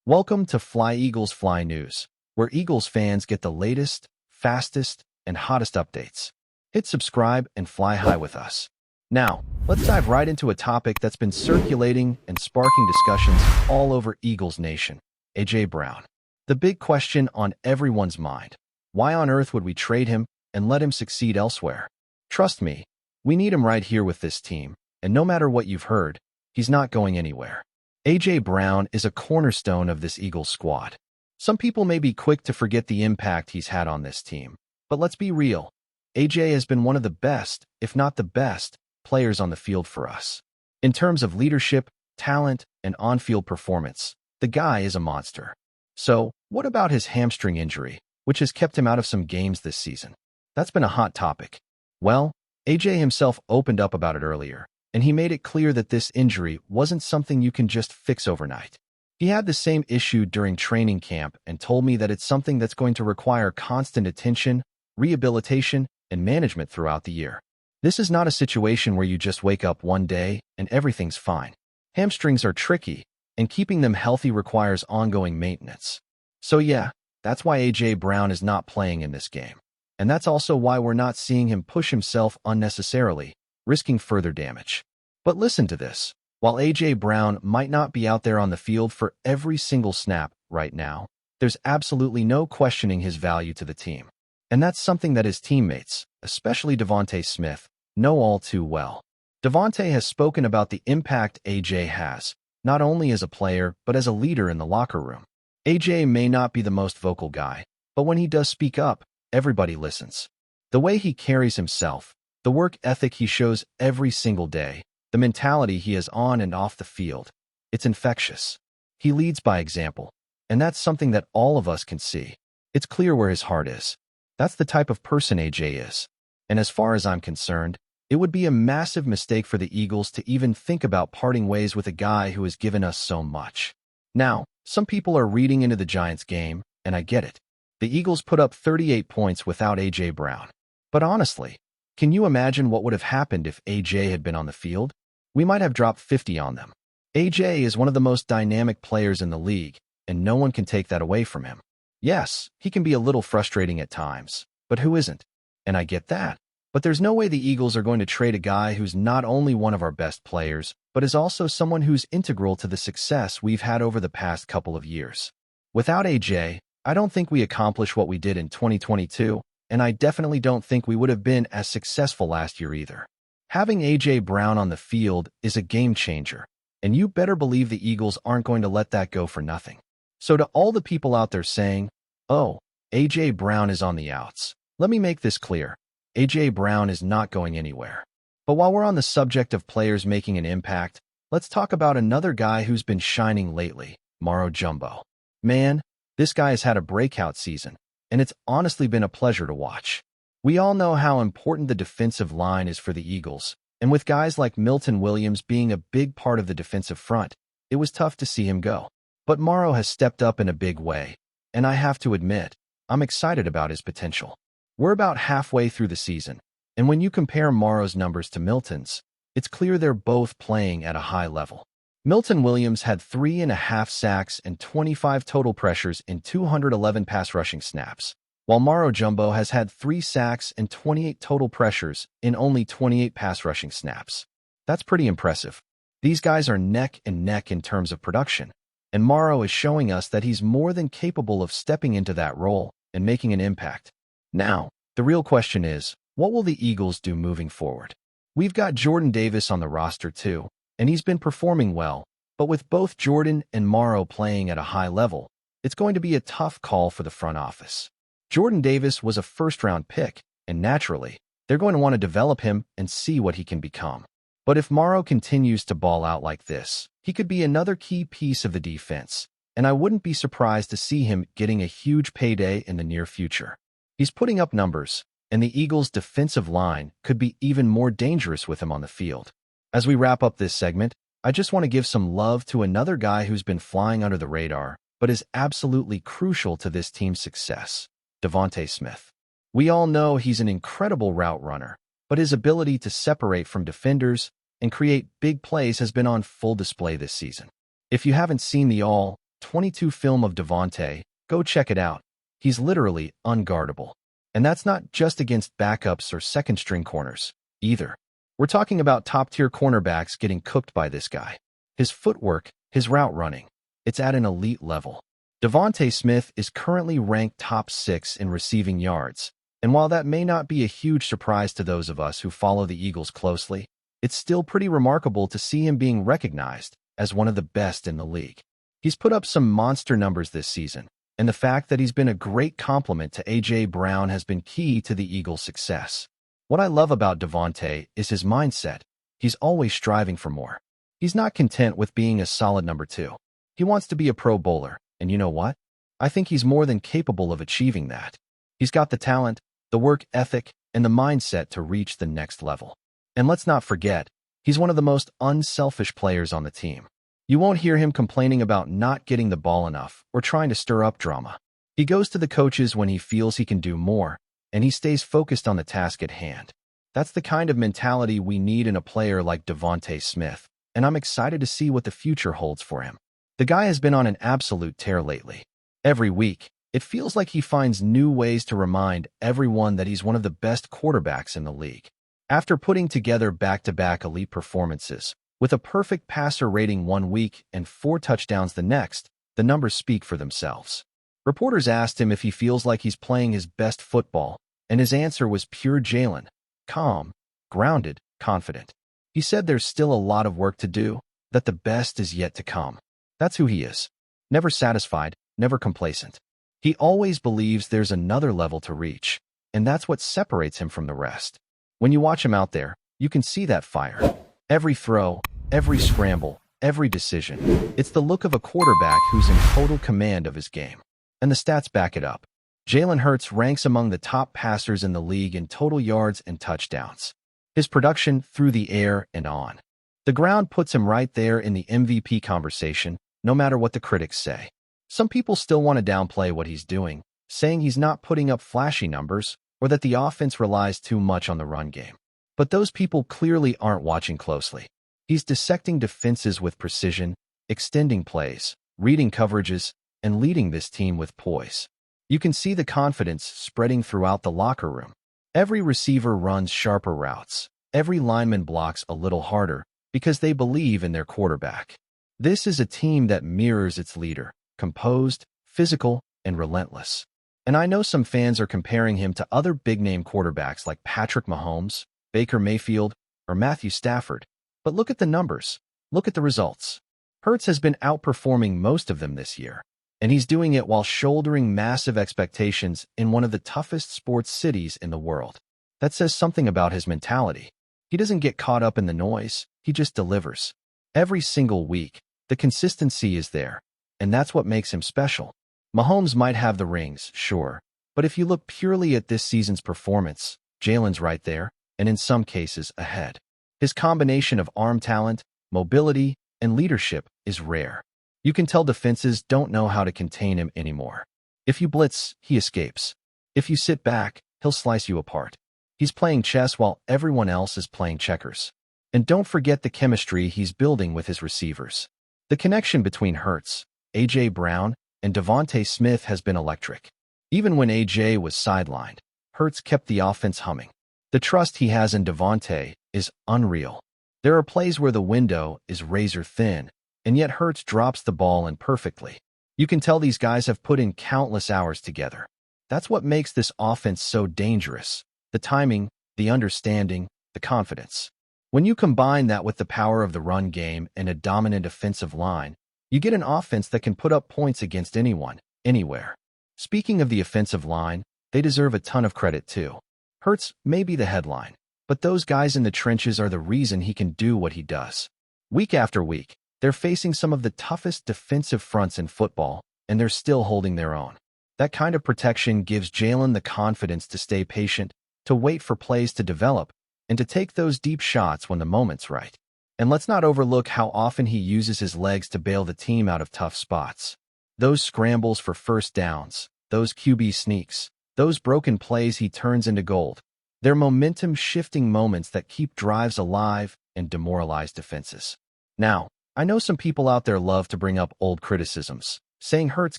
Welcome to FlyEaglesFly News, where Eagles fans get the latest, fastest, and hottest updates. Hit subscribe and fly high with us. Now, let's dive right into a topic that's been circulating and sparking discussions all over Eagles Nation: A.J. Brown. The big question on everyone's mind: why on earth would we trade him and let him succeed elsewhere? Trust me, we need him right here with this team, and no matter what you've heard, he's not going anywhere. A.J. Brown is a cornerstone of this Eagles squad. Some people may be quick to forget the impact he's had on this team, but let's be real. A.J. has been one of the best, if not the best, players on the field for us. In terms of leadership, talent, and on-field performance, the guy is a monster. So, what about his hamstring injury, which has kept him out of some games this season? That's been a hot topic. Well, A.J. himself opened up about it earlier, and he made it clear that this injury wasn't something you can just fix overnight. He had the same issue during training camp and told me that it's something that's going to require constant attention, rehabilitation, and management throughout the year. This is not a situation where you just wake up one day and everything's fine. Hamstrings are tricky, and keeping them healthy requires ongoing maintenance. So yeah, that's why A.J. Brown is not playing in this game. And that's also why we're not seeing him push himself unnecessarily, risking further damage. But listen to this. While A.J. Brown might not be out there on the field for every single snap right now, there's absolutely no questioning his value to the team. And that's something that his teammates, especially Devontae Smith, know all too well. Devontae has spoken about the impact A.J. has, not only as a player, but as a leader in the locker room. A.J. may not be the most vocal guy, but when he does speak up, everybody listens. The way he carries himself, the work ethic he shows every single day, the mentality he has on and off the field, it's infectious. He leads by example, and that's something that all of us can see. It's clear where his heart is. That's the type of person A.J. is. And as far as I'm concerned, it would be a massive mistake for the Eagles to even think about parting ways with a guy who has given us so much. Now, some people are reading into the Giants game, and I get it. The Eagles put up 38 points without A.J. Brown. But honestly, can you imagine what would have happened if A.J. had been on the field? We might have dropped 50 on them. A.J. is one of the most dynamic players in the league, and no one can take that away from him. Yes, he can be a little frustrating at times, but who isn't? And I get that. But there's no way the Eagles are going to trade a guy who's not only one of our best players, but is also someone who's integral to the success we've had over the past couple of years. Without A.J., I don't think we accomplished what we did in 2022, and I definitely don't think we would have been as successful last year either. Having A.J. Brown on the field is a game changer, and you better believe the Eagles aren't going to let that go for nothing. So to all the people out there saying, "Oh, A.J. Brown is on the outs," let me make this clear. A.J. Brown is not going anywhere. But while we're on the subject of players making an impact, let's talk about another guy who's been shining lately, Maro Jumbo. Man, this guy has had a breakout season, and it's honestly been a pleasure to watch. We all know how important the defensive line is for the Eagles, and with guys like Milton Williams being a big part of the defensive front, it was tough to see him go. But Maro has stepped up in a big way, and I have to admit, I'm excited about his potential. We're about halfway through the season, and when you compare Maro's numbers to Milton's, it's clear they're both playing at a high level. Milton Williams had 3.5 sacks and 25 total pressures in 211 pass rushing snaps, while Maro Jumbo has had 3 sacks and 28 total pressures in only 28 pass rushing snaps. That's pretty impressive. These guys are neck and neck in terms of production, and Maro is showing us that he's more than capable of stepping into that role and making an impact. Now, the real question is, what will the Eagles do moving forward? We've got Jordan Davis on the roster too, and he's been performing well, but with both Jordan and Maro playing at a high level, it's going to be a tough call for the front office. Jordan Davis was a first-round pick, and naturally, they're going to want to develop him and see what he can become. But if Maro continues to ball out like this, he could be another key piece of the defense, and I wouldn't be surprised to see him getting a huge payday in the near future. He's putting up numbers, and the Eagles' defensive line could be even more dangerous with him on the field. As we wrap up this segment, I just want to give some love to another guy who's been flying under the radar, but is absolutely crucial to this team's success: Devontae Smith. We all know he's an incredible route runner, but his ability to separate from defenders and create big plays has been on full display this season. If you haven't seen the all 22 film of Devontae, go check it out. He's literally unguardable. And that's not just against backups or second-string corners, either. We're talking about top-tier cornerbacks getting cooked by this guy. His footwork, his route running, it's at an elite level. Devontae Smith is currently ranked top 6 in receiving yards, and while that may not be a huge surprise to those of us who follow the Eagles closely, it's still pretty remarkable to see him being recognized as one of the best in the league. He's put up some monster numbers this season, and the fact that he's been a great complement to A.J. Brown has been key to the Eagles' success. What I love about Devontae is his mindset. He's always striving for more. He's not content with being a solid number 2. He wants to be a Pro Bowler, and you know what? I think he's more than capable of achieving that. He's got the talent, the work ethic, and the mindset to reach the next level. And let's not forget, he's one of the most unselfish players on the team. You won't hear him complaining about not getting the ball enough or trying to stir up drama. He goes to the coaches when he feels he can do more, and he stays focused on the task at hand. That's the kind of mentality we need in a player like Devontae Smith, and I'm excited to see what the future holds for him. The guy has been on an absolute tear lately. Every week, it feels like he finds new ways to remind everyone that he's one of the best quarterbacks in the league. After putting together back-to-back elite performances, with a perfect passer rating one week and 4 touchdowns the next, the numbers speak for themselves. Reporters asked him if he feels like he's playing his best football, and his answer was pure Jalen, calm, grounded, confident. He said there's still a lot of work to do, that the best is yet to come. That's who he is. Never satisfied, never complacent. He always believes there's another level to reach, and that's what separates him from the rest. When you watch him out there, you can see that fire. Every throw, every scramble, every decision. It's the look of a quarterback who's in total command of his game. And the stats back it up. Jalen Hurts ranks among the top passers in the league in total yards and touchdowns. His production through the air and on the ground puts him right there in the MVP conversation, no matter what the critics say. Some people still want to downplay what he's doing, saying he's not putting up flashy numbers or that the offense relies too much on the run game. But those people clearly aren't watching closely. He's dissecting defenses with precision, extending plays, reading coverages, and leading this team with poise. You can see the confidence spreading throughout the locker room. Every receiver runs sharper routes. Every lineman blocks a little harder because they believe in their quarterback. This is a team that mirrors its leader, composed, physical, and relentless. And I know some fans are comparing him to other big-name quarterbacks like Patrick Mahomes, Baker Mayfield, or Matthew Stafford. But look at the numbers. Look at the results. Hurts has been outperforming most of them this year, and he's doing it while shouldering massive expectations in one of the toughest sports cities in the world. That says something about his mentality. He doesn't get caught up in the noise, he just delivers. Every single week, the consistency is there, and that's what makes him special. Mahomes might have the rings, sure, but if you look purely at this season's performance, Jalen's right there, and in some cases ahead. His combination of arm talent, mobility, and leadership is rare. You can tell defenses don't know how to contain him anymore. If you blitz, he escapes. If you sit back, he'll slice you apart. He's playing chess while everyone else is playing checkers. And don't forget the chemistry he's building with his receivers. The connection between Hurts, A.J. Brown, and Devontae Smith has been electric. Even when A.J. was sidelined, Hurts kept the offense humming. The trust he has in Devontae is unreal. There are plays where the window is razor thin, and yet Hurts drops the ball in perfectly. You can tell these guys have put in countless hours together. That's what makes this offense so dangerous. The timing, the understanding, the confidence. When you combine that with the power of the run game and a dominant offensive line, you get an offense that can put up points against anyone, anywhere. Speaking of the offensive line, they deserve a ton of credit too. Hurts may be the headline, but those guys in the trenches are the reason he can do what he does. Week after week, they're facing some of the toughest defensive fronts in football, and they're still holding their own. That kind of protection gives Jalen the confidence to stay patient, to wait for plays to develop, and to take those deep shots when the moment's right. And let's not overlook how often he uses his legs to bail the team out of tough spots. Those scrambles for first downs, those QB sneaks, those broken plays he turns into gold. They're momentum-shifting moments that keep drives alive and demoralize defenses. Now, I know some people out there love to bring up old criticisms, saying Hurts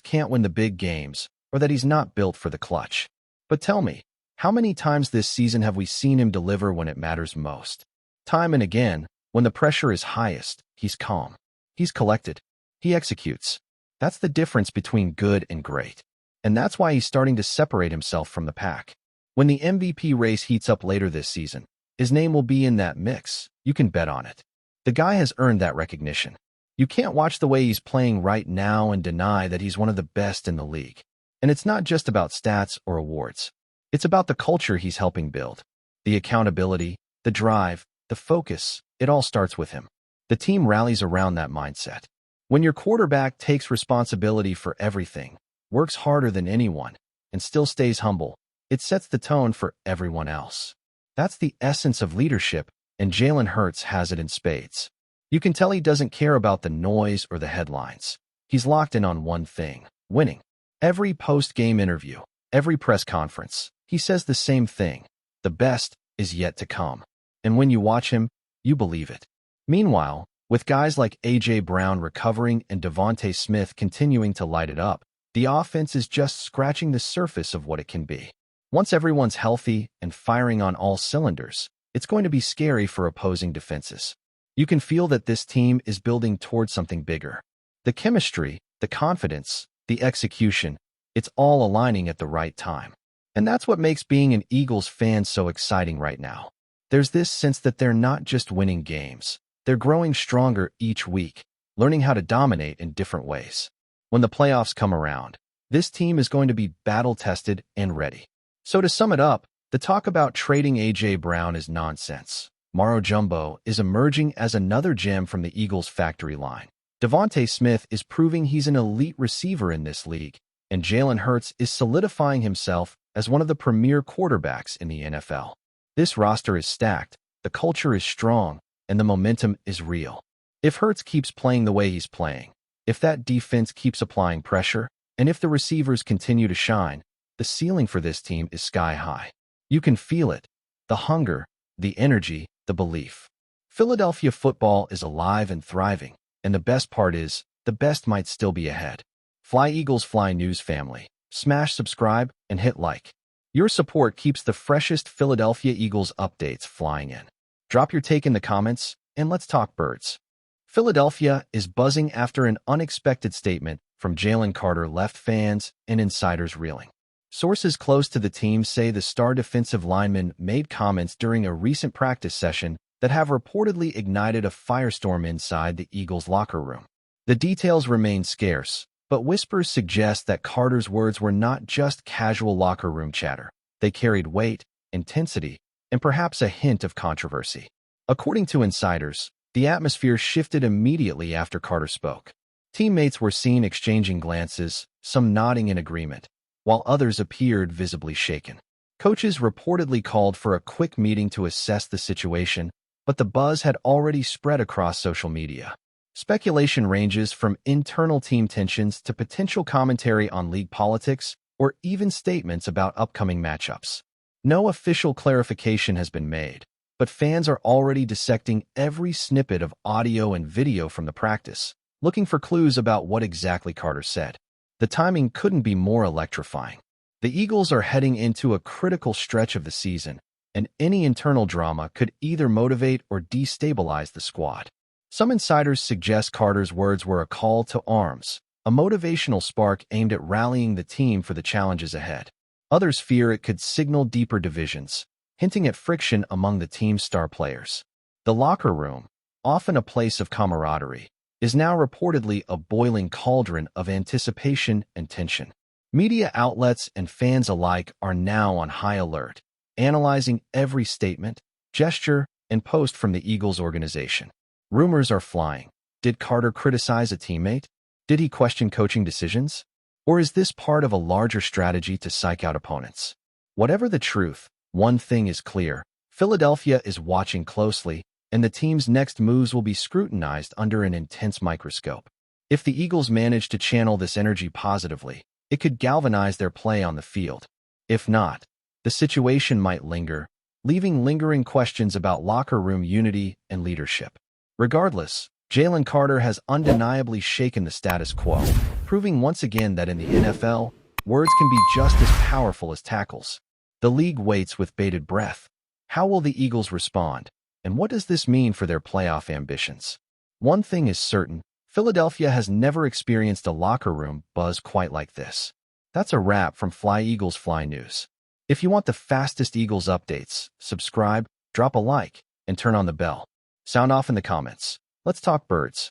can't win the big games or that he's not built for the clutch. But tell me, how many times this season have we seen him deliver when it matters most? Time and again, when the pressure is highest, he's calm. He's collected. He executes. That's the difference between good and great. And that's why he's starting to separate himself from the pack. When the MVP race heats up later this season, his name will be in that mix. You can bet on it. The guy has earned that recognition. You can't watch the way he's playing right now and deny that he's one of the best in the league. And it's not just about stats or awards. It's about the culture he's helping build. The accountability, the drive, the focus, it all starts with him. The team rallies around that mindset. When your quarterback takes responsibility for everything, works harder than anyone, and still stays humble, it sets the tone for everyone else. That's the essence of leadership, and Jalen Hurts has it in spades. You can tell he doesn't care about the noise or the headlines. He's locked in on one thing: winning. Every post-game interview, every press conference, he says the same thing: the best is yet to come. And when you watch him, you believe it. Meanwhile, with guys like A.J. Brown recovering and Devontae Smith continuing to light it up, the offense is just scratching the surface of what it can be. Once everyone's healthy and firing on all cylinders, it's going to be scary for opposing defenses. You can feel that this team is building towards something bigger. The chemistry, the confidence, the execution, it's all aligning at the right time. And that's what makes being an Eagles fan so exciting right now. There's this sense that they're not just winning games. They're growing stronger each week, learning how to dominate in different ways. When the playoffs come around, this team is going to be battle-tested and ready. So to sum it up, the talk about trading A.J. Brown is nonsense. Maro Jumbo is emerging as another gem from the Eagles' factory line. Devontae Smith is proving he's an elite receiver in this league, and Jalen Hurts is solidifying himself as one of the premier quarterbacks in the NFL. This roster is stacked, the culture is strong, and the momentum is real. If Hurts keeps playing the way he's playing, if that defense keeps applying pressure, and if the receivers continue to shine, the ceiling for this team is sky high. You can feel it: the hunger, the energy, the belief. Philadelphia football is alive and thriving, and the best part is, the best might still be ahead. FlyEaglesFly News family, smash subscribe and hit like. Your support keeps the freshest Philadelphia Eagles updates flying in. Drop your take in the comments, and let's talk birds. Philadelphia is buzzing after an unexpected statement from Jalen Carter left fans and insiders reeling. Sources close to the team say the star defensive lineman made comments during a recent practice session that have reportedly ignited a firestorm inside the Eagles' locker room. The details remain scarce, but whispers suggest that Carter's words were not just casual locker room chatter. They carried weight, intensity, and perhaps a hint of controversy. According to insiders, the atmosphere shifted immediately after Carter spoke. Teammates were seen exchanging glances, some nodding in agreement, while others appeared visibly shaken. Coaches reportedly called for a quick meeting to assess the situation, but the buzz had already spread across social media. Speculation ranges from internal team tensions to potential commentary on league politics or even statements about upcoming matchups. No official clarification has been made, but fans are already dissecting every snippet of audio and video from the practice, looking for clues about what exactly Carter said. The timing couldn't be more electrifying. The Eagles are heading into a critical stretch of the season, and any internal drama could either motivate or destabilize the squad. Some insiders suggest Carter's words were a call to arms, a motivational spark aimed at rallying the team for the challenges ahead. Others fear it could signal deeper divisions, hinting at friction among the team's star players. The locker room, often a place of camaraderie, is now reportedly a boiling cauldron of anticipation and tension. Media outlets and fans alike are now on high alert, analyzing every statement, gesture, and post from the Eagles organization. Rumors are flying. Did Carter criticize a teammate? Did he question coaching decisions? Or is this part of a larger strategy to psych out opponents? Whatever the truth, one thing is clear: Philadelphia is watching closely, and the team's next moves will be scrutinized under an intense microscope. If the Eagles manage to channel this energy positively, it could galvanize their play on the field. If not, the situation might linger, leaving lingering questions about locker room unity and leadership. Regardless, Jalen Carter has undeniably shaken the status quo, proving once again that in the NFL, words can be just as powerful as tackles. The league waits with bated breath. How will the Eagles respond? And what does this mean for their playoff ambitions? One thing is certain, Philadelphia has never experienced a locker room buzz quite like this. That's a wrap from FlyEaglesFly News. If you want the fastest Eagles updates, subscribe, drop a like, and turn on the bell. Sound off in the comments. Let's talk birds.